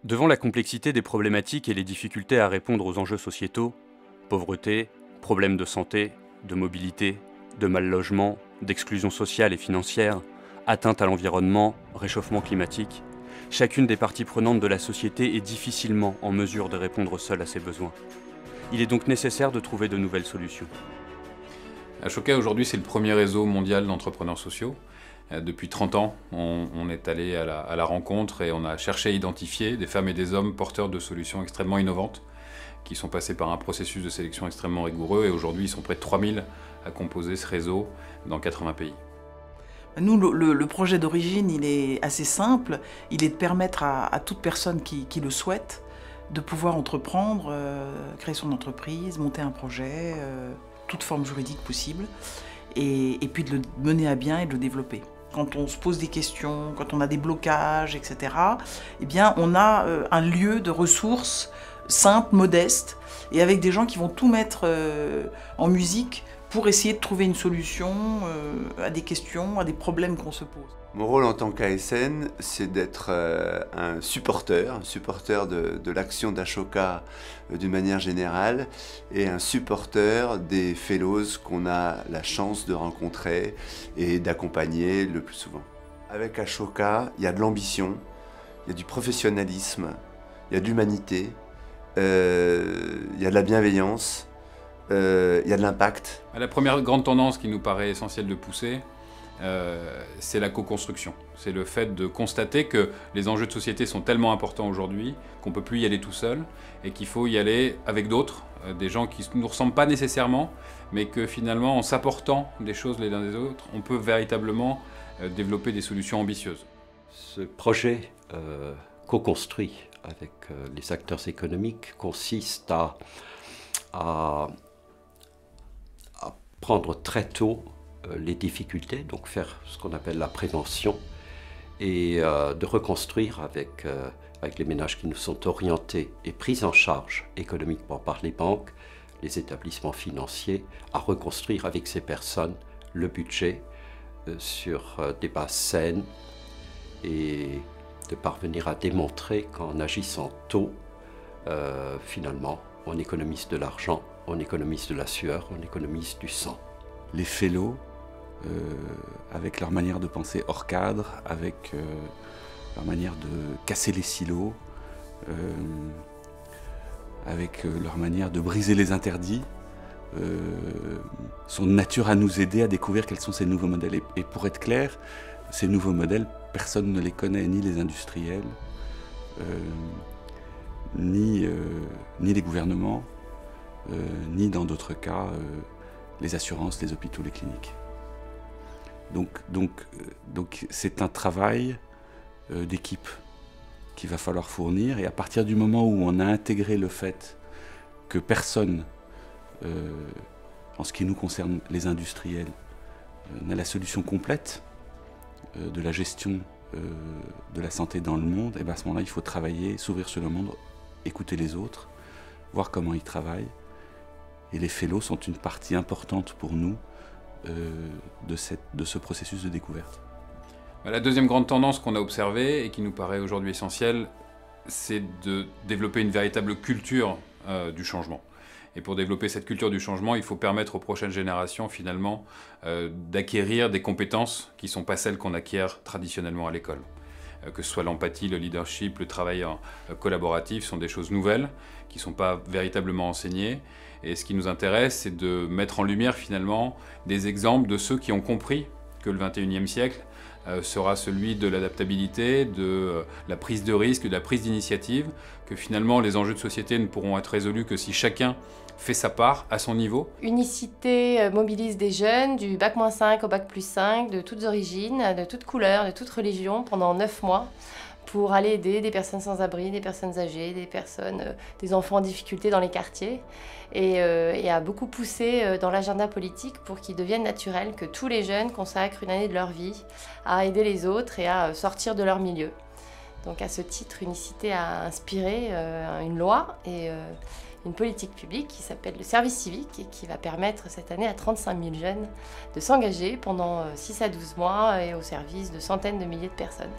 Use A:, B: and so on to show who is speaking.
A: Devant la complexité des problématiques et les difficultés à répondre aux enjeux sociétaux, pauvreté, problèmes de santé, de mobilité, de mal-logement, d'exclusion sociale et financière, atteinte à l'environnement, réchauffement climatique, chacune des parties prenantes de la société est difficilement en mesure de répondre seule à ses besoins. Il est donc nécessaire de trouver de nouvelles solutions.
B: Ashoka, aujourd'hui, c'est le premier réseau mondial d'entrepreneurs sociaux. Depuis 30 ans, on est allé à la rencontre et on a cherché à identifier des femmes et des hommes porteurs de solutions extrêmement innovantes qui sont passés par un processus de sélection extrêmement rigoureux et aujourd'hui, ils sont près de 3000 à composer ce réseau dans 80 pays.
C: Nous, le projet d'origine, il est assez simple. Il est de permettre à toute personne qui le souhaite de pouvoir entreprendre, créer son entreprise, monter un projet, toute forme juridique possible, et puis de le mener à bien et de le développer. Quand on se pose des questions, quand on a des blocages, etc., eh bien, on a un lieu de ressources simple, modeste, et avec des gens qui vont tout mettre en musique pour essayer de trouver une solution à des questions, à des problèmes qu'on se pose.
D: Mon rôle en tant qu'ASN, c'est d'être un supporter de l'action d'Ashoka d'une manière générale et un supporter des fellows qu'on a la chance de rencontrer et d'accompagner le plus souvent. Avec Ashoka, il y a de l'ambition, il y a du professionnalisme, il y a de l'humanité, il y a de la bienveillance, il y a de l'impact.
B: La première grande tendance qui nous paraît essentielle de pousser, c'est la co-construction. C'est le fait de constater que les enjeux de société sont tellement importants aujourd'hui qu'on ne peut plus y aller tout seul et qu'il faut y aller avec d'autres, des gens qui ne nous ressemblent pas nécessairement, mais que finalement, en s'apportant des choses les uns des autres, on peut véritablement développer des solutions ambitieuses.
E: Ce projet co-construit avec les acteurs économiques consiste à prendre très tôt les difficultés, donc faire ce qu'on appelle la prévention, et de reconstruire avec les ménages qui nous sont orientés et pris en charge économiquement par les banques, les établissements financiers, à reconstruire avec ces personnes le budget sur des bases saines et de parvenir à démontrer qu'en agissant tôt, finalement, on économise de l'argent, on économise de la sueur, on économise du sang.
F: Les fellows, avec leur manière de penser hors cadre, avec leur manière de casser les silos, avec leur manière de briser les interdits, sont de nature à nous aider à découvrir quels sont ces nouveaux modèles. Et pour être clair, ces nouveaux modèles, personne ne les connaît, ni les industriels, ni les gouvernements, ni dans d'autres cas les assurances, les hôpitaux, les cliniques. Donc c'est un travail d'équipe qu'il va falloir fournir, et à partir du moment où on a intégré le fait que personne, en ce qui nous concerne les industriels, n'a la solution complète de la gestion de la santé dans le monde, et bien à ce moment-là il faut travailler, s'ouvrir sur le monde, écouter les autres, voir comment ils travaillent. Et les fellows sont une partie importante pour nous de ce processus de découverte.
B: La deuxième grande tendance qu'on a observée et qui nous paraît aujourd'hui essentielle, c'est de développer une véritable culture du changement. Et pour développer cette culture du changement, il faut permettre aux prochaines générations finalement d'acquérir des compétences qui ne sont pas celles qu'on acquiert traditionnellement à l'école. Que ce soit l'empathie, le leadership, le travail collaboratif, sont des choses nouvelles qui ne sont pas véritablement enseignées. Et ce qui nous intéresse, c'est de mettre en lumière finalement des exemples de ceux qui ont compris que le 21e siècle sera celui de l'adaptabilité, de la prise de risque, de la prise d'initiative, que finalement les enjeux de société ne pourront être résolus que si chacun fait sa part à son niveau.
G: Unicité mobilise des jeunes du bac-5 au bac+5, de toutes origines, de toutes couleurs, de toutes religions, pendant 9 mois, pour aller aider des personnes sans abri, des personnes âgées, des enfants en difficulté dans les quartiers, et a beaucoup poussé dans l'agenda politique pour qu'il devienne naturel que tous les jeunes consacrent une année de leur vie à aider les autres et à sortir de leur milieu. Donc à ce titre, Unicité a inspiré une loi et une politique publique qui s'appelle le service civique et qui va permettre cette année à 35 000 jeunes de s'engager pendant 6 à 12 mois et au service de centaines de milliers de personnes.